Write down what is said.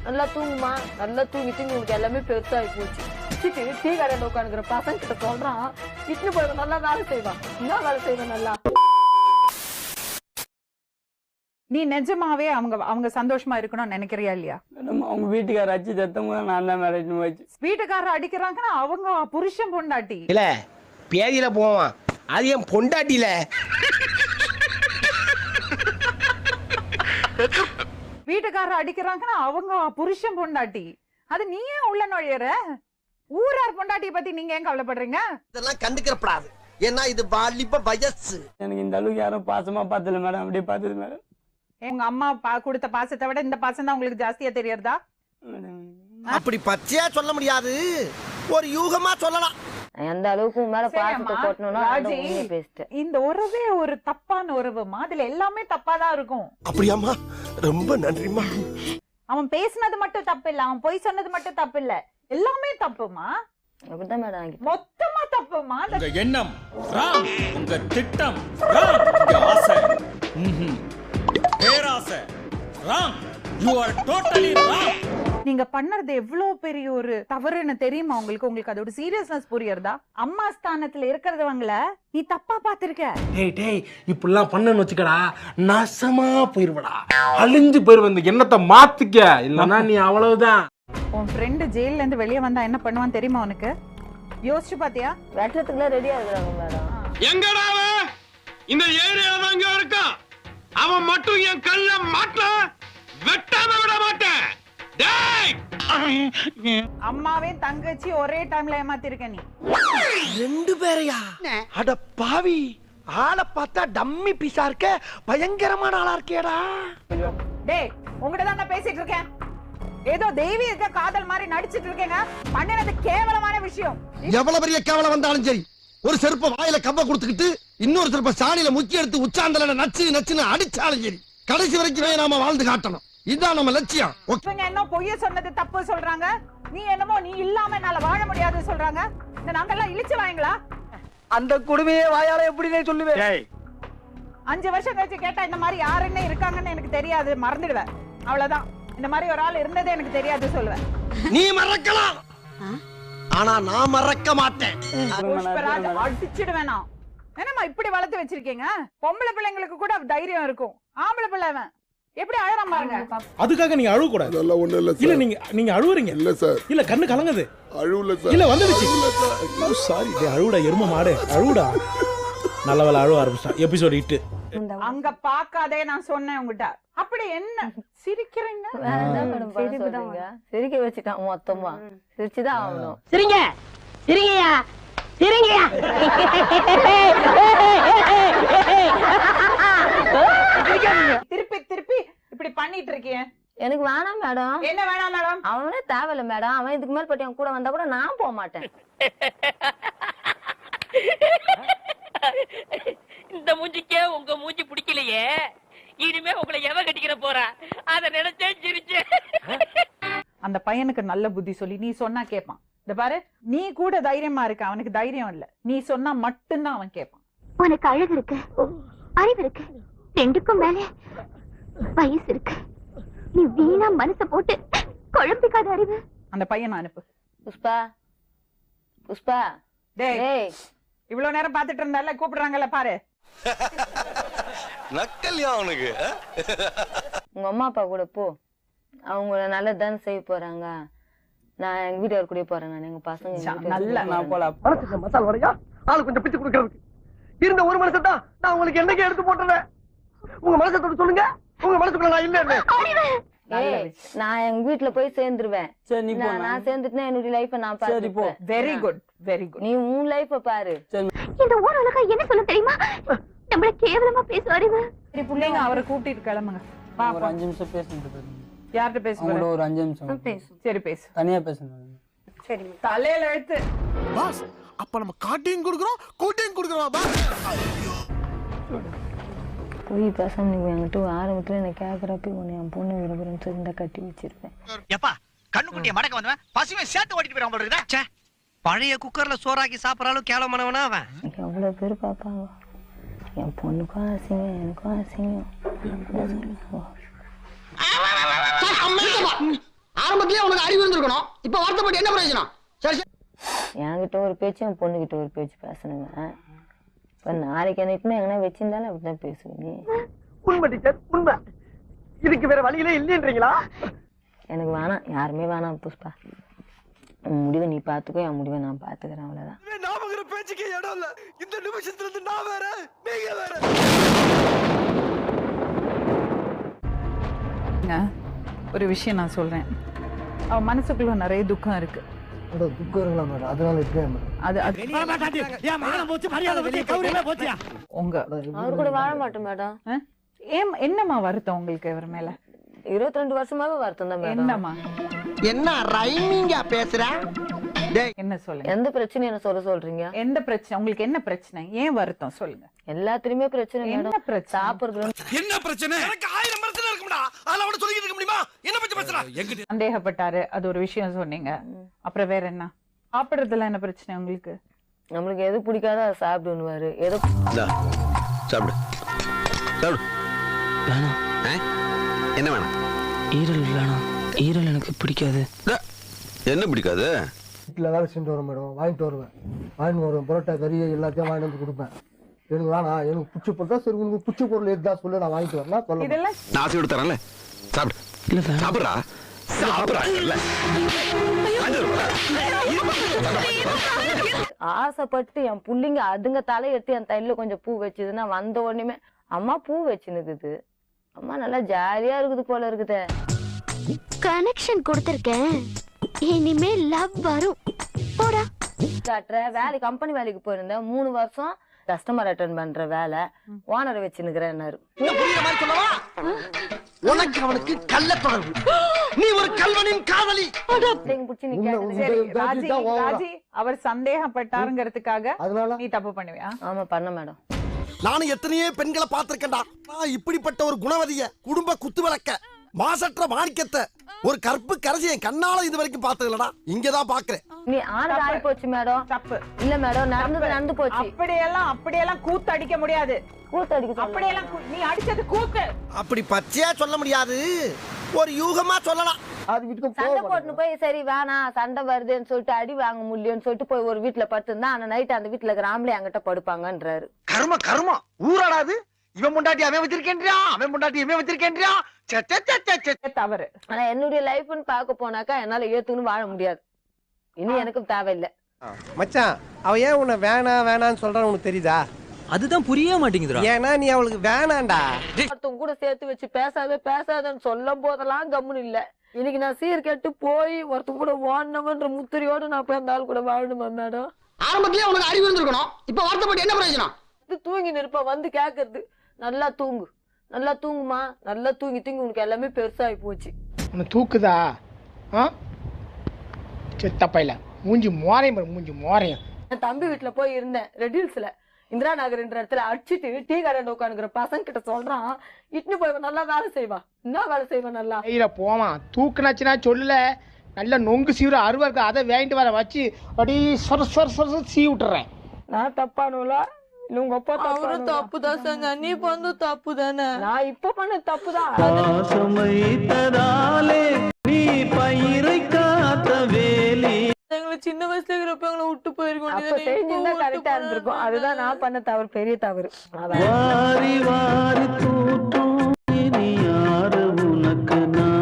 நல்லா தூங்குமா, நல்லா தூங்கி தூங்கி உனக்கு எல்லாமே பெருசாகி போச்சு. டீ கடையில் உட்காந்துக்கிற பசங்க கிட்ட சொல்றான், இட்லி போய் நல்லா வேலை செய்வான். என்ன வேலை செய்வேன் நல்லா? நீ நிஜமாவே அவங்க சந்தோஷமா இருக்கணும்னு நினைக்கிறியா இல்லையா? அவங்க வீட்டுக்கார அச்சு சத்தம் நான் தான் மேரேஜ் வச்சு. வீட்டுக்காரர் அடிக்கிறாங்கன்னா அவங்க புருஷன் பொண்டாட்டி இல்ல பேதியில போவான், அது என் பொண்டாட்டில. வீட்டுக்காரர் அடிக்கிறாங்கன்னா அவங்க புருஷன் பொண்டாட்டி, அது நீ ஏன் உள்ள நுழையற? ஊரார் பொண்டாட்டியை பத்தி நீங்க ஏன் கவலைப்படுறீங்க? இதெல்லாம் கண்டுக்கிறப்படாது, ஏன்னா இது வாலிப வயசு. எனக்கு இந்த அளவுக்கு யாரும் பாசமா பார்த்தல மேடம், அப்படியே பார்த்தது மேடம். எங்க அம்மா கொடுத்த பாசத்தை விட இந்த பாசம் தான் உங்களுக்கு ஜாஸ்தியா தெரியறதா? அப்படி பச்சையா சொல்ல முடியாது, ஒரு யூகமா சொல்லலாம். எந்த அளவுக்கு மேல பாசத்தை போட்டணும்னா இந்த உறவே ஒரு தப்பான உறவுமா, அதுல எல்லாமே தப்பாதான் இருக்கும். அப்படியாமா? ரொம்ப நன்றிமா. அவன் பேசினது மட்டும் தப்பு இல்ல, அவன் பொய் சொன்னது மட்டும் தப்பு இல்ல, எல்லாமே தப்புமா. அப்படிதான் மேடம், மொத்தமா தப்புமா. உங்க எண்ணம் ராங், உங்க திட்டம் ராங், உங்க ஆசை பேராசை wrong, you are totally wrong. நீங்க பண்ணறது எவ்வளவு பெரிய ஒரு தவறுன்னு தெரியுமா உங்களுக்கு? உங்களுக்கு அதோட சீரியஸ்னஸ் புரியறதா? அம்மா ஸ்தானத்துல இருக்கிறவங்கள நீ தப்பா பாத்திருக்க. டேய் டேய் இப்படிலாம் பண்ணன்னு வச்சுக்கடா, நாசமா போயிருவடா, அழிஞ்சு போயிருவ. இந்த எண்ணத்தை மாத்திக்க, இல்லன்னா நீ அவ்வளவுதான். உன் ஃப்ரெண்டு ஜெயில இருந்து வெளியே வந்தா என்ன பண்ணுவான்னு தெரியுமா உனக்கு? யோசிச்சு பாத்தியா? வெட்டுறதுக்குலாம் ரெடியா இருக்கிறாங்க மேடம். எங்கடா அவன்? இந்த ஏரியால தான் இங்க இருக்கான். அவன் மட்டும் என் கல்ல மாட்ட வெட்டாம விட மாட்டேன். டேய், அம்மாவையும் தங்கச்சி ஒரே டைம்ல ஏமாத்திருக்க நீ. ரெண்டு பேரையா? அட பாவி, ஆளை பார்த்தா டம்மி பீஸா இருக்க, பயங்கரமான ஆளா இருக்கேடா. டேய், உங்ககிட்ட தான் நான் பேசிட்டு இருக்கேன். ஏதோ தெய்வீக காதல் மாதிரி நடிச்சிட்டு இருக்கேங்க. பண்ணினது கேவலமான விஷயம். எவ்வளவு பெரிய கேவலம் வந்தாலும் சரி, ஒரு செருப்ப வாயில கவ்வ கொடுத்துக்கிட்டு இன்னொரு செருப்ப சாணியில முக்கி எடுத்து உச்சாந்தல நச்சு நச்சுன்னு அடிச்சாலும் சரி, கடைசி வரைக்கும் நாம வாழ்ந்து காட்டணும். இதுதான் நம்ம லட்சியம். இவங்க என்ன பொய்ய சொன்னது தப்பு சொல்றாங்க, நீ என்னமோ நீ இல்லாம என்னால வாழ முடியாது சொல்றாங்க. இந்த நாங்கெல்லாம் இழிச்சு வாங்களா? அந்த குடுமையே வாயால எப்படி சொல்லுவேன்? 5 வருஷம் கழிச்சு கேட்டா இந்த மாதிரி யாருன்னு இருக்காங்கன்னு எனக்கு தெரியாது, மறந்துடுவேன். அவ்வளவுதான். இந்த மாதிரி ஒரு ஆள் இருந்ததே எனக்கு தெரியாது சொல்லுவேன். நீ மறக்கலாம், ஆனா நான் மறக்க மாட்டேன். புஷ்பராஜ் அடிச்சிடுவேன் நான். என்னம்மா இப்படி வளர்த்து வச்சிருக்கீங்க? பொம்பளை பிள்ளைங்களுக்கு கூட தைரியம் இருக்கும், ஆம்பளை பிள்ளை எப்படி அழறான் பாருங்க. அதுக்காக நீங்க அழுவ கூடாது. அதெல்லாம் ஒண்ணு இல்ல இல்ல சார். நீங்க அழுவுறீங்க. இல்ல சார். இல்ல கண்ணு கலங்குது. அழுவல சார். இல்ல வந்துடுச்சு. சாரி டேய், அழுவுடா எரும மாடு, அழுவுடா. நல்ல வேளை அழுவ ஆரம்பிச்சான். எபிசோட் 8. அங்க பாக்காதே நான் சொன்னேன் உங்ககிட்ட. அப்படி என்ன சிரிக்கிறீங்க? வேற என்ன மேடம் சொல்றீங்க? சிரிக்க வச்சுட்டான் மொத்தமா. சிரிச்சுதான் ஆகணும். சிரிங்க சிரிங்கயா சிரிங்கயா. திருப்பி திருப்பி இப்படி பண்ணிட்டு இருக்கீங்க. எனக்கு வேணாம் மேடம். என்ன வேணாம் மேடம்? அவனே தேவையில்ல மேடம். அவன் இதுக்கு மேல் பட்டி கூட வந்தா கூட நான் போக மாட்டேன். இந்த மூஞ்சிக்கே உங்க மூஞ்சி பிடிக்கலையே, இனிமே உங்களை எவ கட்டிக்கிற போறா அத நினைச்சே சிரிச்சேன். அந்த பையனுக்கு நல்ல புத்தி சொல்லி நீ சொன்னா கேட்பான். இந்த பாரு, நீ கூட தைரியமா இருக்க, அவனுக்கு தைரியம் இல்ல. நீ சொன்னா மட்டும்தான் அவன் கேட்பான். உனக்கு அழகு இருக்கு, அறிவு இருக்கு, ரெண்டுக்கும் மேல வயசு இருக்கு. நீ வீணா மனச போட்டு குழம்பிக்காத அறிவு. அந்த பையன் அனுப்பு. புஷ்பா புஷ்பா. டேய், இவ்வளவு நேரம் பாத்துட்டு இருந்தால கூப்பிடுறாங்கல்ல பாரு. நக்கல்யா அவனுக்கு. உங்க அம்மா அப்பா கூட போ, அவங்க நல்லதுதானே செய்ய போறாங்க. நான் எங்க வீட்டுக்கு கூட போறேன். நான் எங்க பசங்க நல்ல நான் போலாம். மசாலா வரையா ஆளு கொஞ்சம் பிச்சு கொடுக்கறதுக்கு இருந்த ஒரு மனுஷன் தான் நான் உங்களுக்கு என்னைக்கு எடுத்து போட்டுறேன். உங்க மனசத்தோட சொல்லுங்க, உங்க மனசுக்குள்ள நான் இல்ல. நான் எங்க வீட்டுல போய் சேர்ந்துருவேன். சரி நீ போ. நான் சேர்ந்துட்டுனா என்னுடைய லைஃப நான் சரி போ. பாத்துப்பேன். Very good very good. நீ உன் லைஃப பாரு. இந்த ஊர் உலகம் என்ன சொல்ல தெரியுமா? நம்மள கேவலமா பேசும் அறிவு. சரி புள்ளைங்க அவரை கூட்டிட்டு கிளம்புங்க. ஒரு 5 நிமிஷம் பேசணும். யார்கிட்ட பேசுங்க? ஒரு 5 நிமிஷம் சரி பேசு. தனியா பேசணும். சரி தலையில எழுத்து. பாஸ், அப்ப நம்ம காட்டியும் கொடுக்குறோம் கூட்டியும் கொடுக்குறோம் பாஸ். போய் பேசாம நீ என்கிட்ட ஆரம்பத்துல என்ன கேக்குறப்ப உன்னை என் பொண்ணு விரும்புறேன்னு சொல்லி கட்டி வச்சிருப்பேன். எப்பா கண்ணுக்குட்டிய மடக்க வந்தவன் பசுமை சேர்த்து ஓட்டிட்டு போயிடாம போடுறா. பழைய குக்கர்ல சோறாக்கி சாப்பிடறாலும் கேவலமானவனா அவன். எவ்வளவு பேர் பாப்பாங்க. என் பொண்ணுக்கும் ஆசைங்க, எனக்கும் ஆசைங்க. ஆரம்பத்திலேயே உனக்கு அறிவு இருந்திருக்கணும். இப்ப வருத்தப்பட்டு என்ன பிரயோஜனம்? சரி என்கிட்ட ஒரு பேச்சு என் பொண்ணுகிட்ட ஒரு பேச்சு பேசணுங்க. இப்ப நாளைக்கு என்னைக்குமே எங்கன்னா வச்சிருந்தாலும் அப்படிதான் பேசுவீங்க. உண்மை டீச்சர், உண்மை. இதுக்கு வேற வழியிலே இல்லைன்றீங்களா? எனக்கு வேணாம், யாருமே வேணாம் புஷ்பா. உன் முடிவை நீ பாத்துக்கோ, என் முடிவை நான் பாத்துக்கிறேன், அவ்வளவுதான். நாமங்கிற பேச்சுக்கே இடம் இல்ல. இந்த நிமிஷத்துல இருந்து நான் வேற, நீங்க வேற. ஒரு விஷயம் நான் சொல்றேன். அவ மனசுக்குள்ள நிறைய துக்கம் இருக்கு. துக்கம் இருங்களா மேடம்? அதனால இருக்கேன். உங்க அவரு கூட வாழ மாட்டோம் மேடம். ஏன் என்னம்மா வருத்தம் உங்களுக்கு இவர் மேல? 22 வருஷமாவே வருத்தம் தான் மேடம். என்னம்மா என்ன ரைமிங்கா பேசுற? என்ன சொல்லுங்க. எந்த பிரச்சனையும் என்ன சொல்றீங்க? எந்த பிரச்சனை உங்களுக்கு? என்ன பிரச்சனை? ஏன் வருத்தம் சொல்லுங்க. எல்லாத்துலயுமே பிரச்சனை. என்ன பிரச்சனை? சாப்பிடுறது என்ன பிரச்சனை? எனக்கு 1000 பிரச்சனை இருக்கும்டா. அதெல்லாம் அவட சொல்லிட்டு இருக்க முடியுமா? என்ன பத்தி பேசுற? சந்தேகப்பட்டாரு, அது ஒரு விஷயம் சொன்னீங்க. அப்புறம் வேற என்ன? சாப்பிடுறதுல என்ன பிரச்சனை உங்களுக்கு? நம்மளுக்கு எது பிடிக்காதோ அதை சாப்பிடுவாரு. ஏதோ சாப்பிடு சாப்பிடு. வேணாம். என்ன வேணாம்? ஈரல் வேணாம். ஈரல் எனக்கு பிடிக்காது. என்ன பிடிக்காது? வீட்டில் வேலை செஞ்சு வரும் மேடம், வாங்கிட்டு வருவேன். பரோட்டா கறி எல்லாத்தையும் வாங்கிட்டு வந்து கொடுப்பேன். எனக்கு வேணாம், எனக்கு பிடிச்ச பொருள் தான். சரி, உங்களுக்கு பிடிச்ச பொருள் எதுதான் சொல்லு, நான் வாங்கிட்டு வரலாம் சொல்ல. இதெல்லாம் நான் ஆசை விட்டு தரேன்ல, சாப்பிடு. இல்ல சாப்பிடுறா சாப்பிடுறா. ஆசைப்பட்டு என் புள்ளிங்க அதுங்க தலையெடுத்து என் தையில கொஞ்சம் பூ வச்சுதுன்னா வந்த உடனே அம்மா பூ வச்சுனுக்குது, அம்மா நல்லா ஜாலியா இருக்குது போல இருக்குது. கனெக்ஷன் கொடுத்திருக்கேன், இனிமே லவ் வரும். போடா. காட்டுற வேலை, கம்பெனி வேலைக்கு போயிருந்தேன் 3 வருஷம். கஸ்டமர் அட்டெண்ட் பண்ற வேலை, ஓனரை வச்சுனுக்குறேன்னாரு. புரியுற மாதிரி சொல்லவா? உனக்கு அவனுக்கு கள்ள தொடர்பு. நீ ஒரு கல்வனின் காதலி. பிடிச்சி நீ கேட்டது. சரி, ராஜி அவர் சந்தேகப்பட்டாருங்கிறதுக்காக அதனால நீ தப்பு பண்ணுவியா? ஆமா பண்ண மேடம். நானும் எத்தனையோ பெண்களை பார்த்திருக்கேன்டா. நான் இப்படிப்பட்ட ஒரு குணவதிய, குடும்ப குத்து விளக்க, மாசற்ற மாணிக்கத்தை, ஒரு கற்பு கரசி என் கண்ணால இது வரைக்கும் பார்த்ததுலடா. இங்கதான் பாக்குறேன். நீ ஆனது ஆகி போச்சு மேடம். தப்பு. இல்ல மேடம், நடந்து போச்சு. அப்படியெல்லாம் கூத்து அடிக்க முடியாது. கூத்து அடிக்க அப்படியெல்லாம் நீ அடிச்சது கூத்து. அப்படி பச்சையா சொல்ல முடியாது, ஒரு யூகமா சொல்லலாம். அது வீட்டுக்கு சண்டை போட்டுன்னு போய் சரி வேணாம் சண்டை வருதுன்னு சொல்லிட்டு அடி வாங்க முடியலன்னு சொல்லிட்டு போய் ஒரு வீட்டுல படுத்திருந்தா அந்த நைட் அந்த வீட்டுல இருக்கிற ஆம்பளை அங்கிட்ட படுப்பாங்கன்றாரு. கர்ம ஊராடாது. இவன் முண்டாட்டி அவன் வச்சிருக்கேன்றியா, அவன் முண்டாட்டி இவன் வச்சிருக்கேன்றியா. தவறு. ஆனா என்னுடைய லைஃப்னு பார்க்க போனாக்கா என்னால ஏத்துன்னு வாழ முடியாது. இனி எனக்கு தேவையில்லை. மச்சான், அவ ஏன் உன்னை வேணான்னு சொல்றான்னு உனக்கு தெரியுதா? அதுதான் புரிய மாட்டேங்குதுடா. ஏன்னா நீ அவளுக்கு வேணாண்டா. ஒருத்தவங்க கூட சேர்த்து வச்சு பேசாதன்னு சொல்லும் போதெல்லாம் கம்முன்னு இல்ல. இன்னைக்கு நான் சீர் கெட்டு போய் ஒருத்தவங்க கூட ஓடணும்ன்ற முத்திரையோடு நான் போய் அந்த ஆள் கூட வாழணுமா மேடம்? ஆரம்பத்திலேயே உனக்கு அறிவு இருந்திருக்கணும். இப்ப வருத்தப்பட்டு என்ன பிரயோஜனம்? தூங்கி நிற்ப வந்து கேக்குறது, நல்லா தூங்குமா, நல்லா தூங்கி உனக்கு எல்லாமே பெருசாகி போச்சு. உன்னை தூக்குதா? செத்தப்பையில மூஞ்சி மோரையும். என் தம்பி வீட்டுல போய் இருந்தேன், ரெட் ஹில்ஸ்ல இந்திரா நகர்ன்ற இடத்துல அடிச்சுட்டு டீ கடையில் உட்காந்துக்கிற பசங்க கிட்ட சொல்றான், இட்னு போய் நல்லா வேலை செய்வா. என்ன வேலை செய்வா? நல்லா கையில போவான். தூக்குனாச்சுன்னா சொல்லல, நல்ல நொங்கு சீவுற அருவா இருக்கு, அதை வாங்கிட்டு வர வச்சு அப்படி சொர சீ விட்டுறேன். நான் தப்பானுல உங்க அப்பா தப்புதான் செஞ்சா, நீ பண்ண தப்பு தானே. நான் இப்ப பண்ண தப்புதான். எங்களுக்கு சின்ன வயசுல இருக்கிறப்ப எங்களை விட்டு போயிருக்கோம். செஞ்சிருந்தா கரெக்டா இருந்திருக்கும். அதுதான் நான் பண்ண தவறு, பெரிய தவறு. வாரி வாரி தூத்தும் இனி யாரு உனக்கு நான்